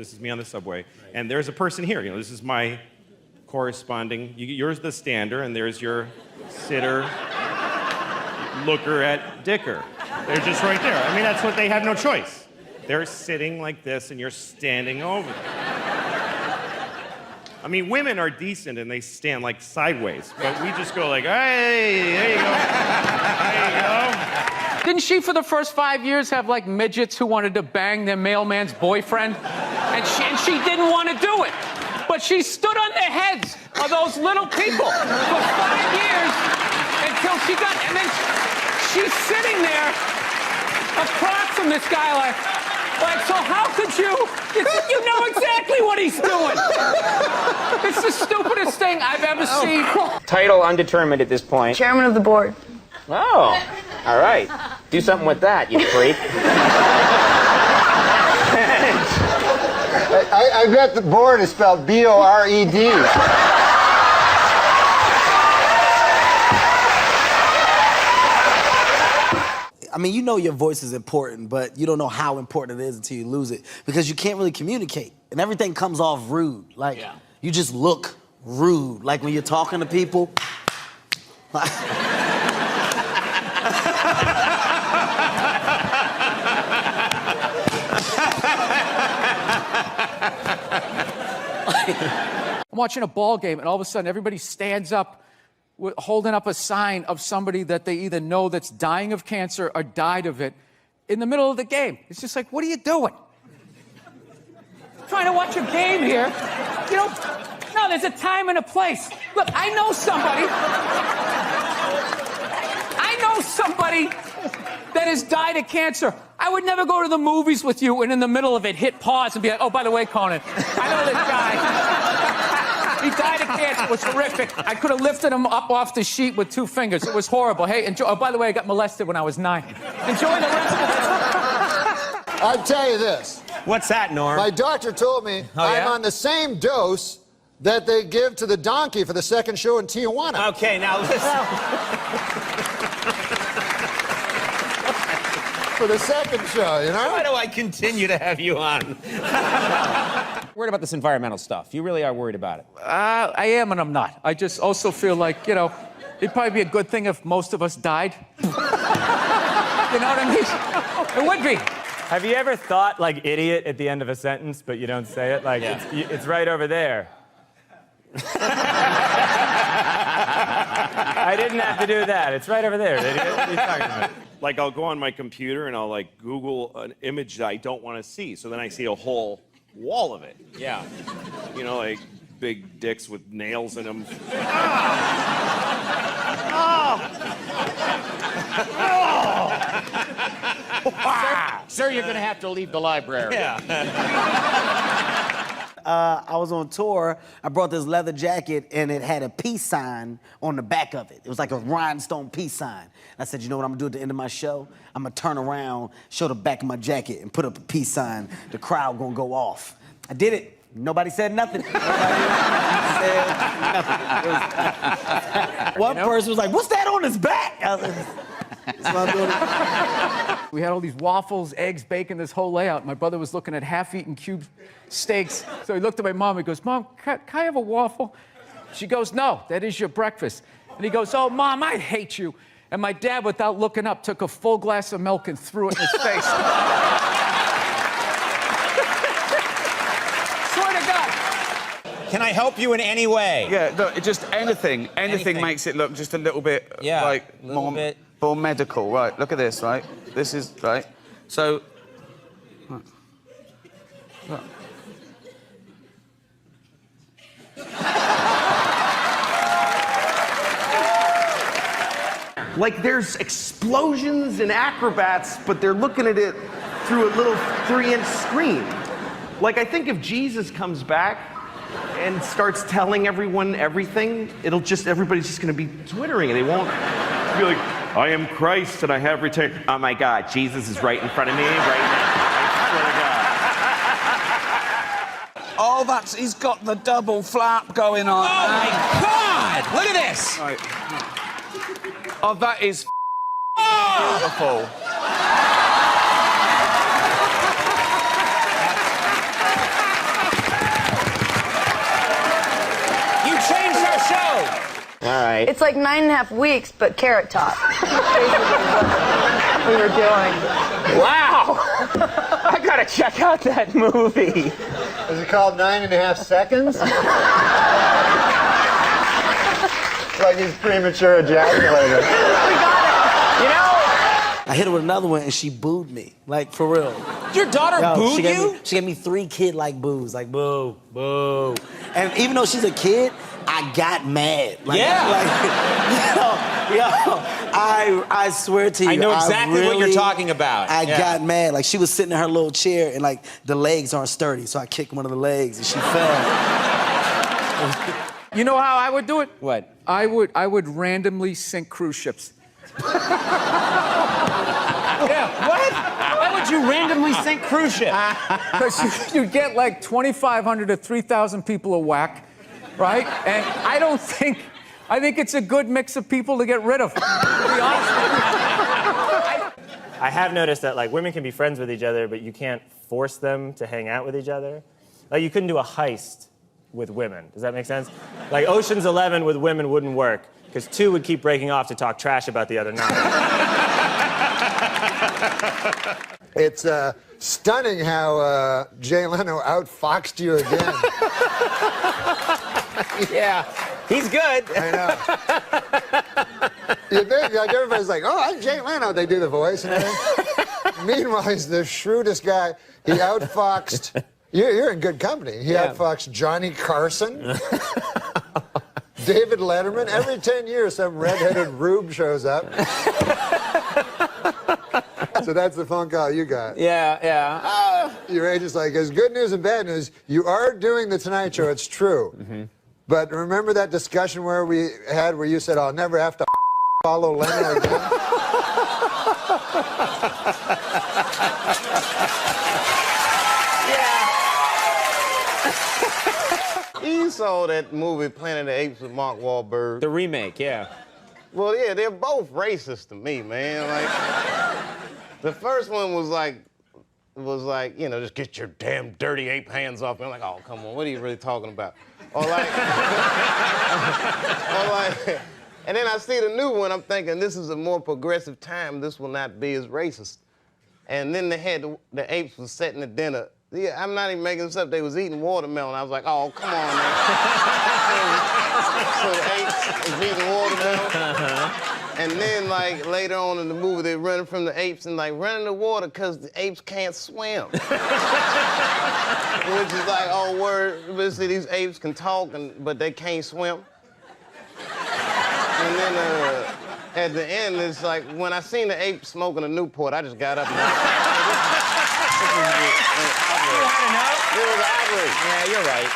This is me on the subway. And there's a person here. You know, this is my corresponding. You're the stander, and there's your sitter, looker at Dicker. They're just right there. I mean, that's what they have no choice. They're sitting like this, and you're standing over them. I mean, women are decent, and they stand like sideways, but we just go like, hey, there you go. There you go. Didn't she, for the first 5 years, have, like, midgets who wanted to bang their mailman's boyfriend? And she didn't want to do it. But she stood on the heads of those little people for 5 years until she got... And then she's sitting there across from this guy like, so how could you... You know exactly what he's doing. It's the stupidest thing I've ever seen. Title undetermined at this point. Chairman of the board. Oh, all right. Do something with that, you freak. I bet the board is spelled B-O-R-E-D. I mean, you know your voice is important, but you don't know how important it is until you lose it because you can't really communicate, and everything comes off rude. Like, you just look rude. Like when you're talking to people. I'm watching a ball game, and all of a sudden, everybody stands up holding up a sign of somebody that they either know that's dying of cancer or died of it in the middle of the game. It's just like, what are you doing? Trying to watch a game here. You know, no, there's a time and a place. Look, I know somebody that has died of cancer. I would never go to the movies with you and in the middle of it hit pause and be like, oh, by the way, Conan, I know this guy. He died of cancer. It was horrific. I could have lifted him up off the sheet with 2 fingers. It was horrible. Hey, enjoy. Oh, by the way, I got molested when I was 9. Enjoy the rest of it. I'll tell you this. What's that, Norm? My doctor told me I'm on the same dose that they give to the donkey for the second show in Tijuana. Okay, now listen. For the second show, you know? Why do I continue to have you on? Worried about this environmental stuff. You really are worried about it. I am and I'm not. I just also feel like, you know, it'd probably be a good thing if most of us died. You know what I mean? It would be. Have you ever thought, like, idiot at the end of a sentence, but you don't say it? Like, it's right over there. I didn't have to do that. It's right over there, idiot. What are you talking about? Like, I'll go on my computer and I'll, like, Google an image that I don't want to see. So then I see a whole wall of it. Yeah. You know, like big dicks with nails in them. Sir, you're going to have to leave the library. I was on tour. I brought this leather jacket, and it had a peace sign on the back of it. It was like a rhinestone peace sign. And I said, you know what I'm gonna do at the end of my show? I'm gonna turn around, show the back of my jacket, and put up a peace sign. The crowd gonna go off. I did it. Nobody said nothing. Nobody said nothing. One person was like, what's that on his back? I was like, that's why I'm doing it. We had all these waffles, eggs, bacon, this whole layout. My brother was looking at half-eaten cube steaks. So he looked at my mom, he goes, Mom, can I have a waffle? She goes, no, that is your breakfast. And he goes, oh, Mom, I hate you. And my dad, without looking up, took a full glass of milk and threw it in his face. Swear to God. Can I help you in any way? Yeah, look, just anything makes it look just a little bit, like, more medical. Right, look at this, right? This is, right? So, look. Like, there's explosions and acrobats, but they're looking at it through a little 3-inch screen. Like, I think if Jesus comes back and starts telling everyone everything, everybody's just gonna be twittering, and they won't be like, I am Christ and I have returned. Oh my God, Jesus is right in front of me right now. I swear to God. Oh, he's got the double flap going on. Oh my God! Look at this! Right. Oh, that is beautiful. All right. It's like 9.5 weeks, but Carrot Top. Basically what we were doing. Wow! I gotta check out that movie. Is it called 9.5 Seconds? Like he's premature ejaculator. We got it. You know, I hit her with another one and she booed me. Like, for real. Your daughter booed you? She gave me 3 kid-like boos. Like, boo, boo. And even though she's a kid, I got mad. Like, I swear to you. I know exactly what you're talking about. I got mad. Like, she was sitting in her little chair and, like, the legs aren't sturdy. So I kicked one of the legs and she fell. You know how I would do it? What? I would randomly sink cruise ships. Yeah, what? Why would you randomly sink cruise ship? Because you get like 2,500 to 3,000 people a whack, right? And I think it's a good mix of people to get rid of, to be honest with you. I have noticed that like women can be friends with each other, but you can't force them to hang out with each other. Like you couldn't do a heist with women. Does that make sense? Like Ocean's 11 with women wouldn't work because 2 would keep breaking off to talk trash about the other 9. It's stunning how Jay Leno outfoxed you again. yeah, he's good. I know. You think, like, everybody's like, oh, I'm Jay Leno. They do the voice and everything. Meanwhile, he's the shrewdest guy. He outfoxed... You're in good company. He outfoxed Johnny Carson, David Letterman. Every 10 years, some redheaded rube shows up. So that's the phone call you got. Yeah. Your agent's like, there's good news and bad news. You are doing the Tonight Show. It's true. Mm-hmm. But remember that discussion where you said, I'll never have to follow Leno again? You saw that movie Planet of the Apes with Mark Wahlberg. The remake, yeah. Well, yeah, they're both racist to me, man. Like, the first one was like, you know, just get your damn dirty ape hands off me. I'm like, oh, come on, what are you really talking about? Or like, and then I see the new one, I'm thinking this is a more progressive time. This will not be as racist. And then they had the apes was setting the dinner. Yeah, I'm not even making this up. They was eating watermelon. I was like, oh, come on, man. So the apes was eating watermelon. And then, like, later on in the movie, they're running from the apes and, like, running the water because the apes can't swim. Which is like, oh, word. Obviously, these apes can talk, but they can't swim. And then at the end, it's like, when I seen the ape smoking a Newport, I just got up and... You had enough? It was outrage. Yeah, you're right.